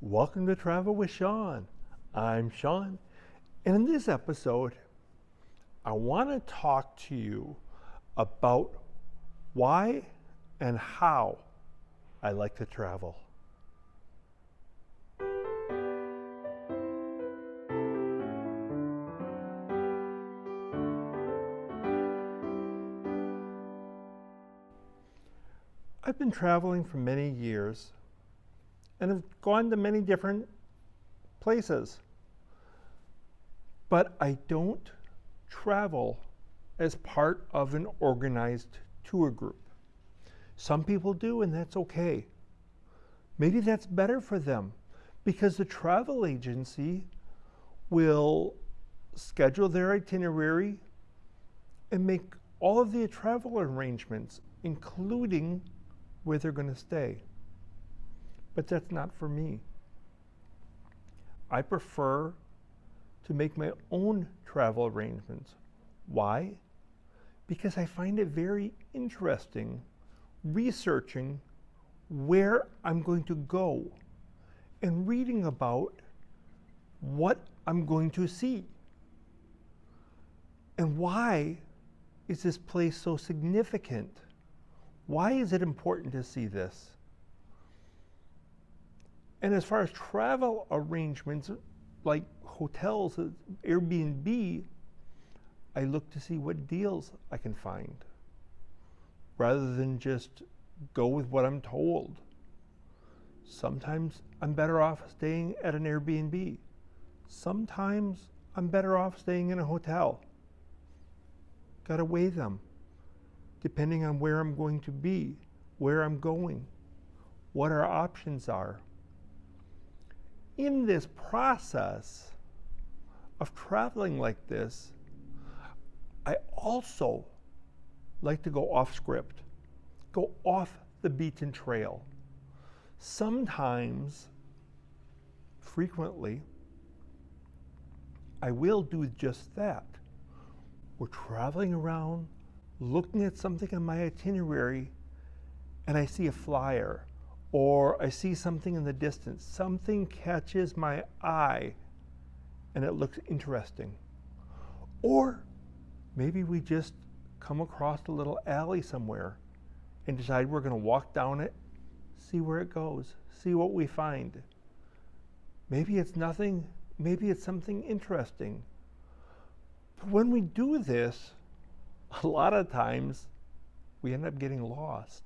Welcome to Travel with Sean. I'm Sean, and in this episode, I want to talk to you about why and how I like to travel. I've been traveling for many years and have gone to many different places. But I don't travel as part of an organized tour group. Some people do, and that's okay. Maybe that's better for them because the travel agency will schedule their itinerary and make all of the travel arrangements, including where they're going to stay. But that's not for me. I prefer to make my own travel arrangements. Why? Because I find it very interesting researching where I'm going to go and reading about what I'm going to see. And why is this place so significant? Why is it important to see this? And as far as travel arrangements, like hotels, Airbnb, I look to see what deals I can find, rather than just go with what I'm told. Sometimes I'm better off staying at an Airbnb. Sometimes I'm better off staying in a hotel. Gotta weigh them, depending on where I'm going to be, where I'm going, what our options are. In this process of traveling like this, I also like to go off script, go off the beaten trail. Sometimes, frequently, I will do just that. We're traveling around, looking at something on my itinerary, and I see a flyer, or I see something in the distance. Something catches my eye, and it looks interesting. Or maybe we just come across a little alley somewhere and decide we're going to walk down it, see where it goes, see what we find. Maybe it's nothing, maybe it's something interesting. But when we do this, a lot of times we end up getting lost.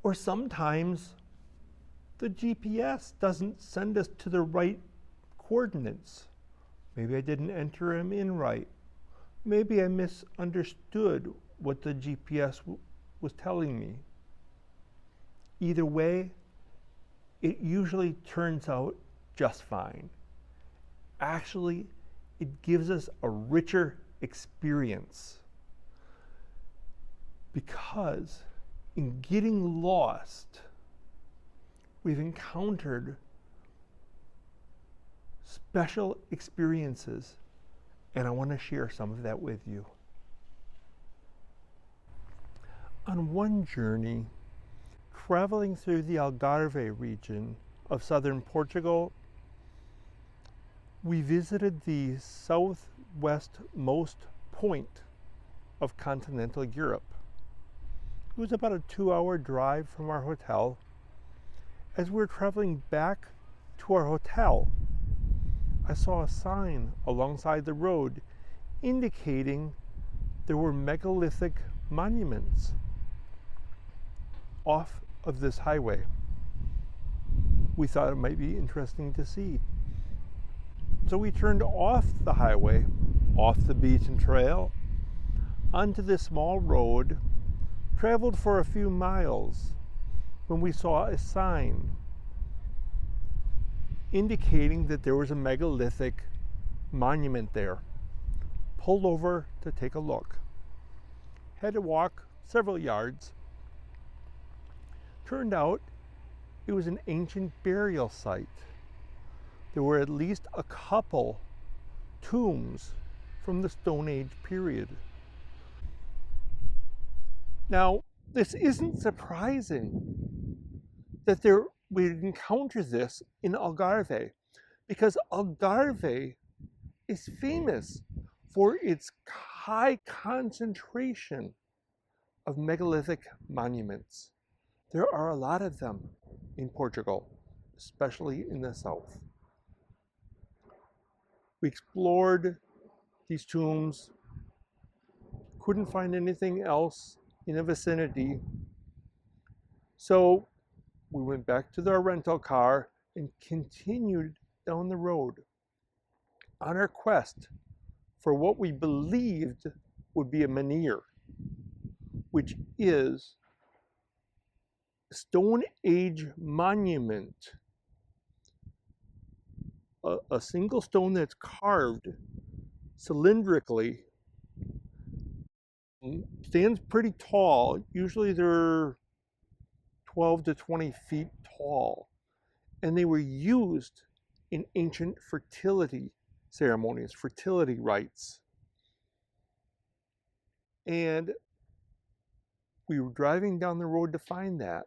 Or sometimes the GPS doesn't send us to the right coordinates. Maybe I didn't enter them in right. Maybe I misunderstood what the GPS was telling me. Either way, it usually turns out just fine. Actually, it gives us a richer experience because in getting lost, we've encountered special experiences, and I want to share some of that with you. On one journey, traveling through the Algarve region of southern Portugal, we visited the southwestmost point of continental Europe. It was about a 2-hour drive from our hotel. As we were traveling back to our hotel, I saw a sign alongside the road indicating there were megalithic monuments off of this highway. We thought it might be interesting to see. So we turned off the highway, off the beaten trail, onto this small road, traveled for a few miles when we saw a sign indicating that there was a megalithic monument there. Pulled over to take a look. Had to walk several yards. Turned out it was an ancient burial site. There were at least a couple tombs from the Stone Age period. Now, this isn't surprising that there we encounter this in Algarve, because Algarve is famous for its high concentration of megalithic monuments. There are a lot of them in Portugal, especially in the south. We explored these tombs, couldn't find anything else in the vicinity, so we went back to our rental car and continued down the road on our quest for what we believed would be a menhir, which is a Stone Age monument, a single stone that's carved cylindrically, stands pretty tall. Usually they're 12 to 20 feet tall, and they were used in ancient fertility ceremonies, fertility rites. And we were driving down the road to find that.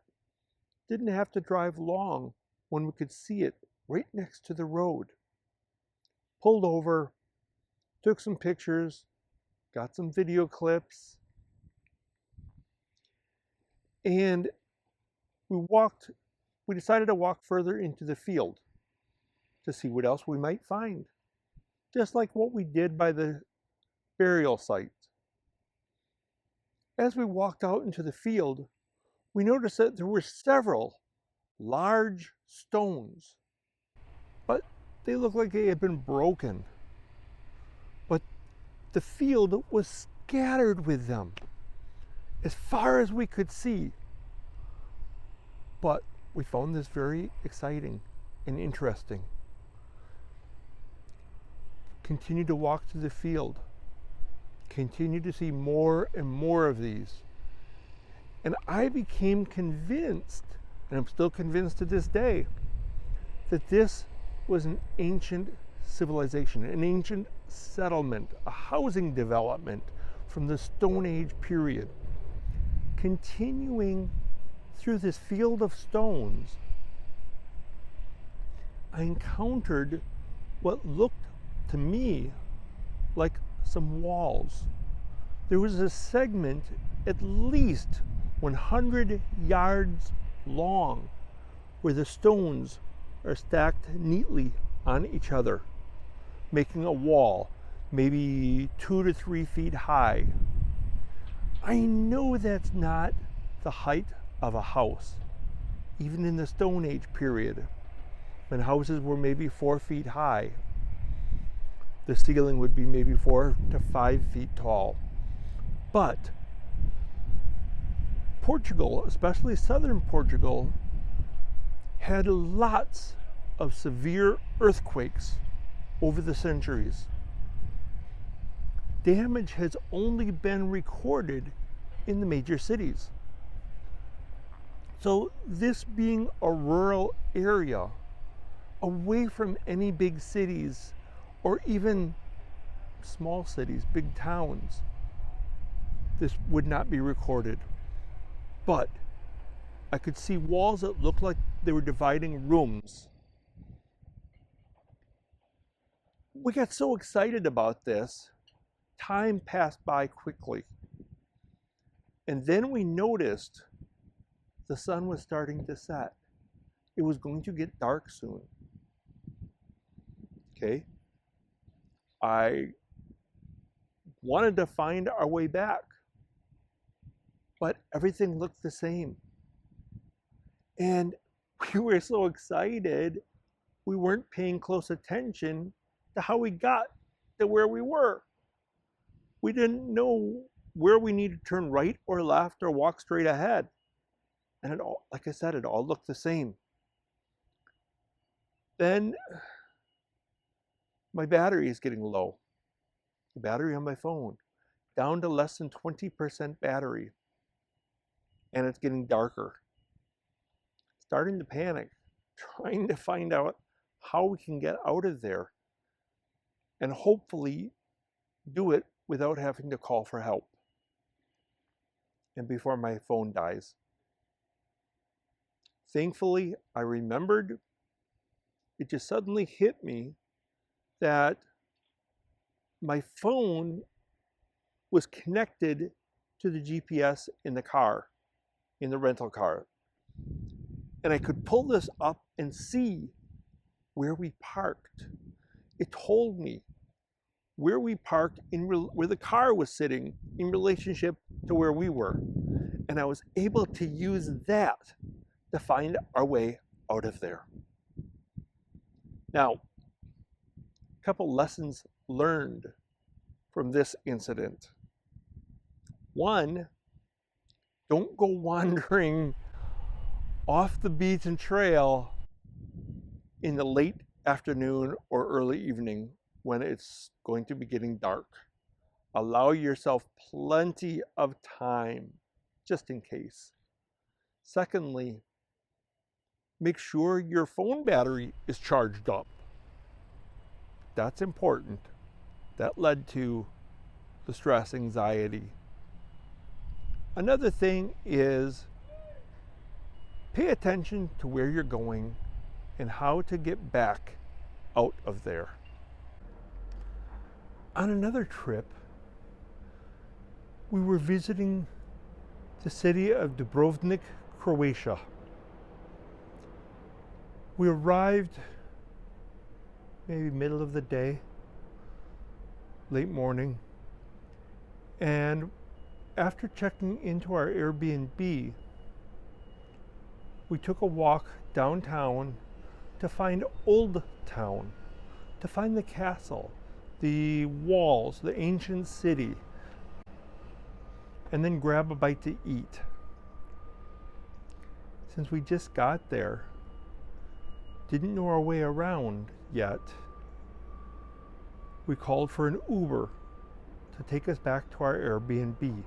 Didn't have to drive long when we could see it right next to the road. Pulled over, took some pictures, got some video clips, and we decided to walk further into the field to see what else we might find, just like what we did by the burial site. As we walked out into the field, we noticed that there were several large stones, but they looked like they had been broken. But the field was scattered with them as far as we could see. But we found this very exciting and interesting. Continued to walk through the field, continued to see more and more of these. And I became convinced, and I'm still convinced to this day, that this was an ancient civilization, an ancient settlement, a housing development from the Stone Age period. Continuing through this field of stones, I encountered what looked to me like some walls. There was a segment at least 100 yards long where the stones are stacked neatly on each other, making a wall maybe 2 to 3 feet high. I know that's not the height of a house, even in the Stone Age period, when houses were maybe 4 feet high. The ceiling would be maybe 4 to 5 feet tall. But Portugal, especially southern Portugal, had lots of severe earthquakes over the centuries. Damage has only been recorded in the major cities. So this being a rural area, away from any big cities or even small cities, big towns, this would not be recorded. But I could see walls that looked like they were dividing rooms. We got so excited about this, time passed by quickly. And then we noticed the sun was starting to set. It was going to get dark soon. Okay. I wanted to find our way back, but everything looked the same. And we were so excited, we weren't paying close attention to how we got to where we were. We didn't know where we needed to turn right or left or walk straight ahead. And it all, like I said, it all looked the same. Then my battery is getting low. The battery on my phone, down to less than 20% battery. And it's getting darker. Starting to panic, trying to find out how we can get out of there and hopefully do it without having to call for help. And before my phone dies. Thankfully, I remembered. It just suddenly hit me that my phone was connected to the GPS in the car, in the rental car. And I could pull this up and see where we parked. It told me where we parked, where the car was sitting in relationship to where we were. And I was able to use that to find our way out of there. Now, a couple lessons learned from this incident. One, don't go wandering off the beaten trail in the late afternoon or early evening when it's going to be getting dark. Allow yourself plenty of time just in case. Secondly, make sure your phone battery is charged up. That's important. That led to the stress, anxiety. Another thing is pay attention to where you're going and how to get back out of there. On another trip, we were visiting the city of Dubrovnik, Croatia. We arrived maybe middle of the day, late morning, and after checking into our Airbnb, we took a walk downtown to find Old Town, to find the castle, the walls, the ancient city, and then grab a bite to eat. Since we just got there, didn't know our way around yet, we called for an Uber to take us back to our Airbnb.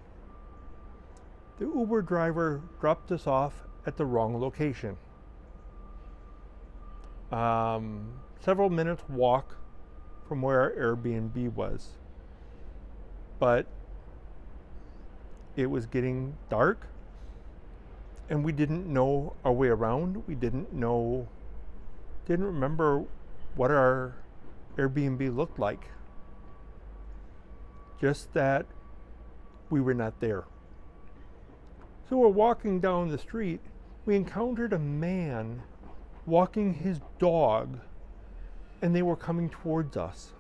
The Uber driver dropped us off at the wrong location. Several minutes walk from where our Airbnb was. But it was getting dark and we didn't know our way around. We didn't remember what our Airbnb looked like. Just that we were not there. So we're walking down the street. We encountered a man walking his dog, and they were coming towards us.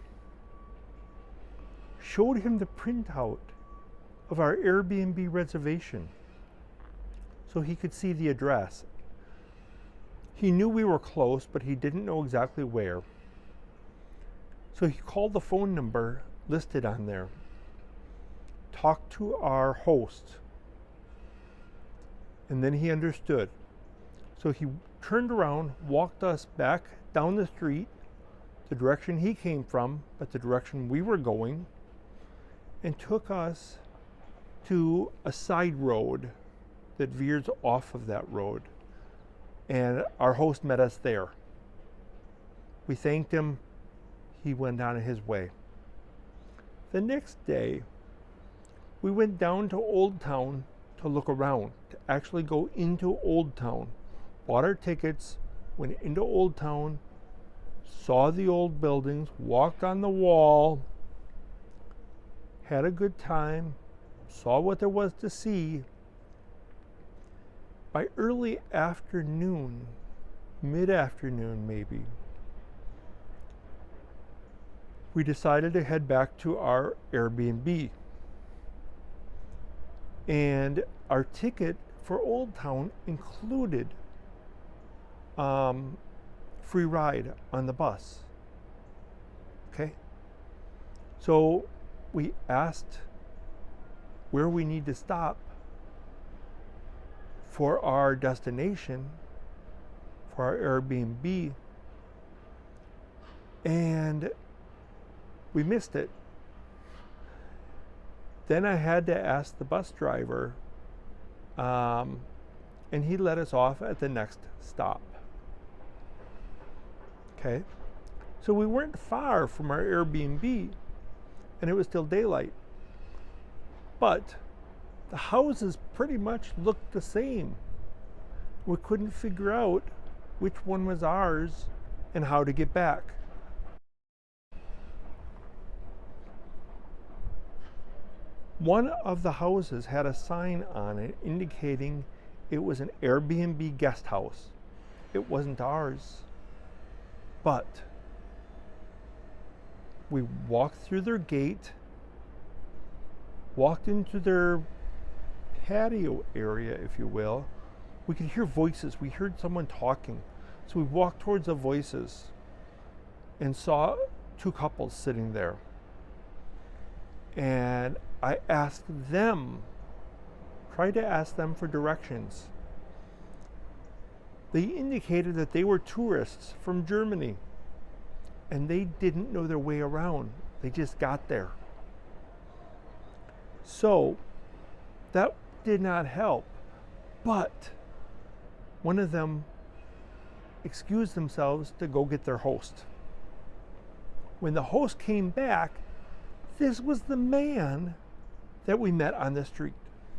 Showed him the printout of our Airbnb reservation so he could see the address. He knew we were close, but he didn't know exactly where. So he called the phone number listed on there, talked to our host, and then he understood. So he turned around, walked us back down the street, the direction he came from, but the direction we were going, and took us to a side road that veers off of that road. And our host met us there. We thanked him. He went on his way. The next day, we went down to Old Town to look around, to actually go into Old Town. Bought our tickets, went into Old Town, saw the old buildings, walked on the wall, had a good time, saw what there was to see. By early afternoon, mid-afternoon maybe, we decided to head back to our Airbnb. And our ticket for Old Town included free ride on the bus. Okay? So we asked where we need to stop for our destination, for our Airbnb, and we missed it. Then I had to ask the bus driver, and he let us off at the next stop. Okay, so we weren't far from our Airbnb, and it was still daylight. But the houses pretty much looked the same. We couldn't figure out which one was ours and how to get back. One of the houses had a sign on it indicating it was an Airbnb guest house. It wasn't ours. But we walked through their gate, walked into their patio area, if you will. We could hear voices. We heard someone talking. So we walked towards the voices and saw two couples sitting there. And I asked them, tried to ask them for directions. They indicated that they were tourists from Germany and they didn't know their way around. They just got there. So that did not help. But one of them excused themselves to go get their host. When the host came back, this was the man that we met on the street,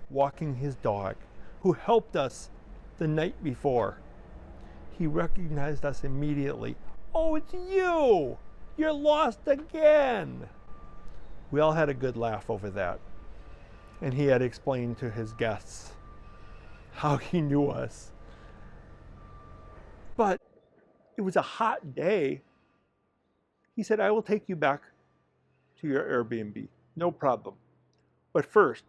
walking his dog, who helped us the night before. He recognized us immediately. "Oh, it's you! You're lost again!" We all had a good laugh over that. And he had explained to his guests how he knew us. But it was a hot day. He said, "I will take you back to your Airbnb, no problem. But first,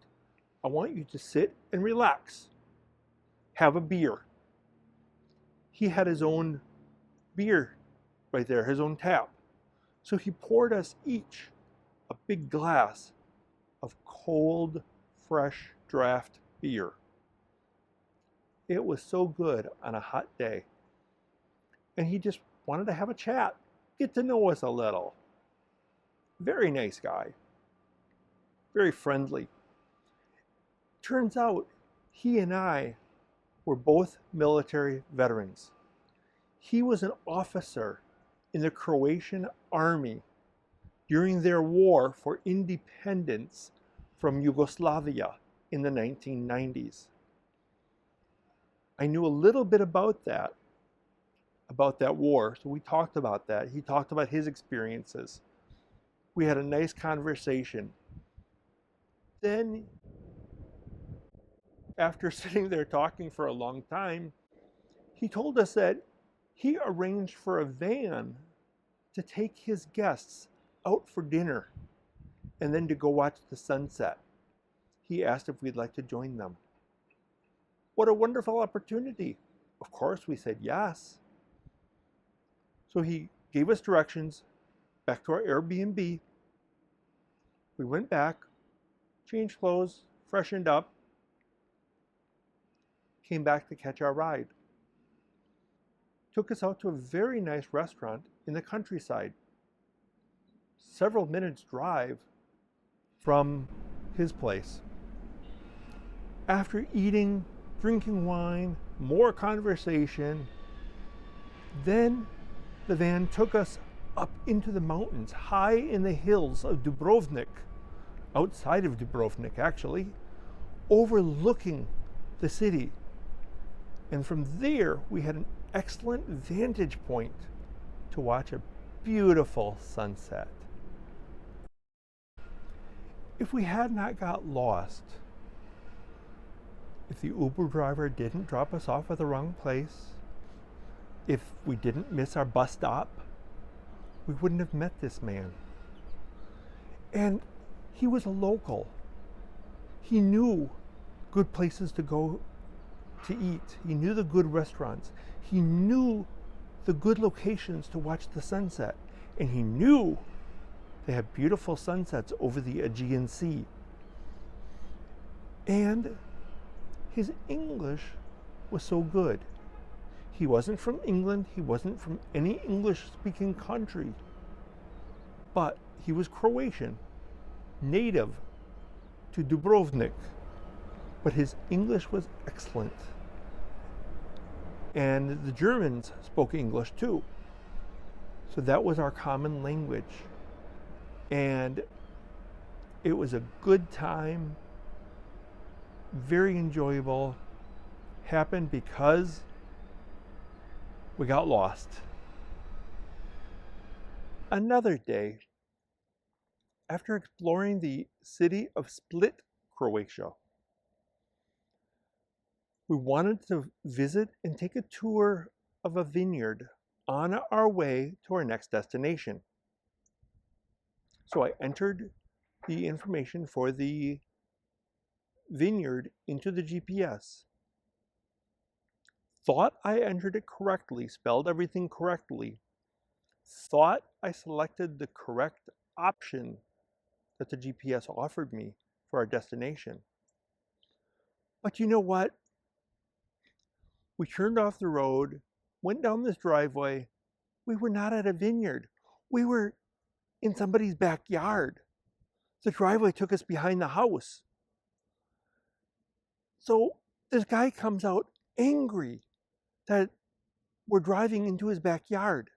I want you to sit and relax. Have a beer." He had his own beer right there, his own tap. So he poured us each a big glass of cold, fresh draft beer. It was so good on a hot day. And he just wanted to have a chat, get to know us a little. Very nice guy. Very friendly. Turns out he and I were both military veterans. He was an officer in the Croatian army during their war for independence from Yugoslavia in the 1990s. I knew a little bit about that war, so we talked about that. He talked about his experiences. We had a nice conversation. Then, after sitting there talking for a long time, he told us that he arranged for a van to take his guests out for dinner and then to go watch the sunset. He asked if we'd like to join them. What a wonderful opportunity. Of course, we said yes. So he gave us directions back to our Airbnb. We went back, changed clothes, freshened up, came back to catch our ride. Took us out to a very nice restaurant in the countryside. Several minutes drive from his place. After eating, drinking wine, more conversation, then the van took us up into the mountains, high in the hills of Dubrovnik, outside of Dubrovnik actually, overlooking the city. And from there, we had an excellent vantage point to watch a beautiful sunset. If we had not got lost, if the Uber driver didn't drop us off at the wrong place, if we didn't miss our bus stop, we wouldn't have met this man. And he was a local. He knew good places to go to eat. He knew the good restaurants. He knew the good locations to watch the sunset. And he knew they had beautiful sunsets over the Aegean Sea. And his English was so good. He wasn't from England. He wasn't from any English-speaking country. But he was Croatian, native to Dubrovnik. But his English was excellent. And the Germans spoke English too. So that was our common language. And it was a good time, very enjoyable. happened because we got lost. Another day, after exploring the city of Split, Croatia, we wanted to visit and take a tour of a vineyard on our way to our next destination. So I entered the information for the vineyard into the GPS. Thought I entered it correctly, spelled everything correctly. Thought I selected the correct option that the GPS offered me for our destination. But you know what? We turned off the road, went down this driveway. We were not at a vineyard. We were in somebody's backyard. The driveway took us behind the house. So this guy comes out angry that we're driving into his backyard,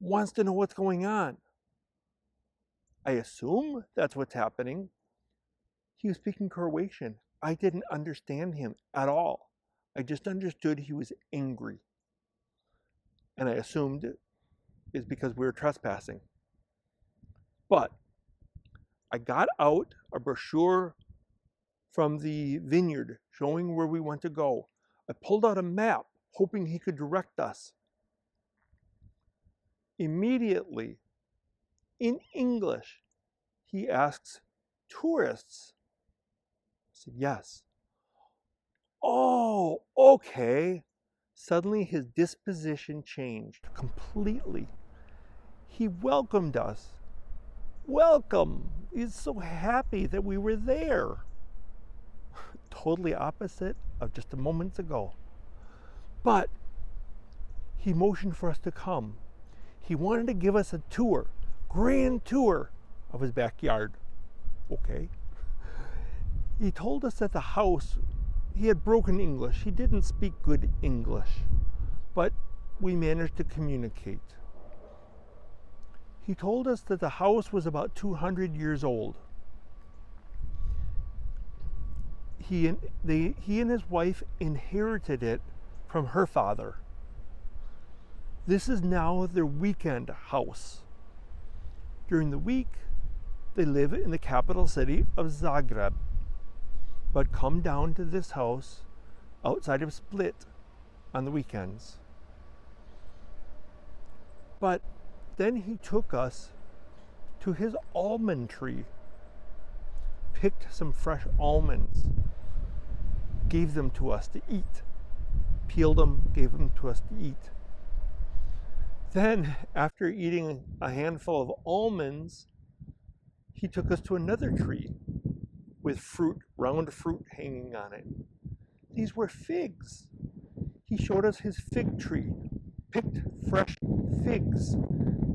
wants to know what's going on. I assume that's what's happening. He was speaking Croatian. I didn't understand him at all. I just understood he was angry. And I assumed it's because we were trespassing. But I got out a brochure from the vineyard showing where we want to go. I pulled out a map hoping he could direct us. Immediately, in English, he asks, "Tourists?" I said, "Yes." "Oh, okay." Suddenly his disposition changed completely. He welcomed us. Welcome. He's so happy that we were there. Totally opposite of just a moment ago. But he motioned for us to come. He wanted to give us a tour, grand tour of his backyard. Okay. He told us that the house, he had broken English. He didn't speak good English, but we managed to communicate. He told us that the house was about 200 years old. He and his wife inherited it from her father. This is now their weekend house. During the week, they live in the capital city of Zagreb, but come down to this house outside of Split on the weekends. But then he took us to his almond tree, picked some fresh almonds, gave them to us to eat, peeled them, gave them to us to eat. Then, after eating a handful of almonds, he took us to another tree with fruit, round fruit hanging on it. These were figs. He showed us his fig tree, picked fresh figs,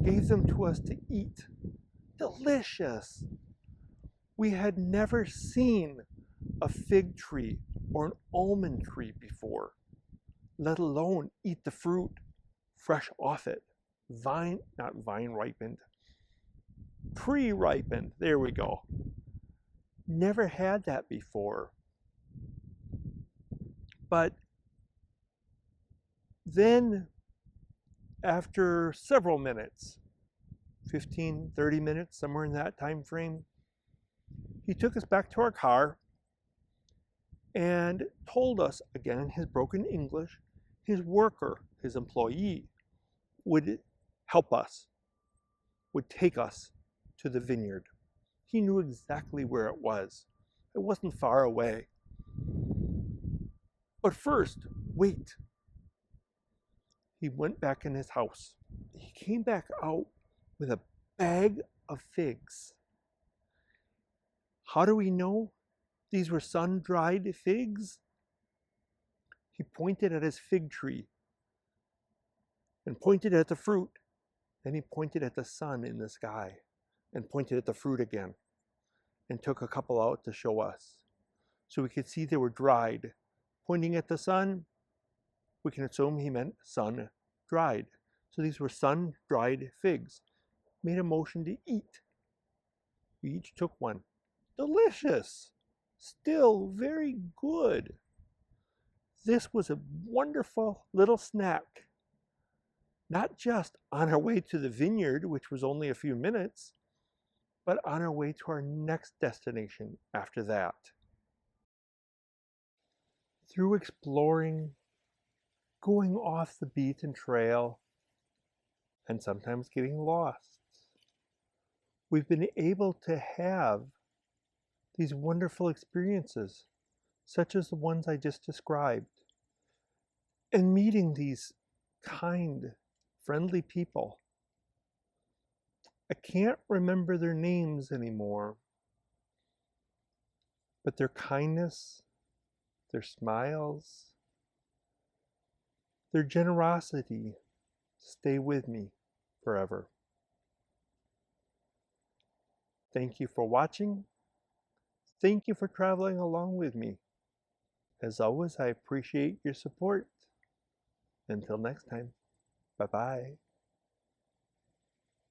gave them to us to eat. Delicious. We had never seen a fig tree or an almond tree before, let alone eat the fruit fresh off it. Not vine ripened, tree ripened. There we go. Never had that before. But then, after several minutes, 15, 30 minutes, somewhere in that time frame, he took us back to our car and told us, again in his broken English, his worker, his employee, would help us, would take us to the vineyard. He knew exactly where it was. It wasn't far away. But first, wait. He went back in his house. He came back out with a bag of figs. How do we know these were sun-dried figs? He pointed at his fig tree and pointed at the fruit. Then he pointed at the sun in the sky and pointed at the fruit again and took a couple out to show us. So we could see they were dried. Pointing at the sun, we can assume he meant sun-dried. So these were sun-dried figs. Made a motion to eat. We each took one. Delicious. Still very good. This was a wonderful little snack, not just on our way to the vineyard, which was only a few minutes, but on our way to our next destination after that. Through exploring, going off the beaten trail, and sometimes getting lost, we've been able to have these wonderful experiences, such as the ones I just described, and meeting these kind, friendly people. I can't remember their names anymore, but their kindness, their smiles, their generosity stay with me forever. Thank you for watching. Thank you for traveling along with me. As always, I appreciate your support. Until next time, bye-bye.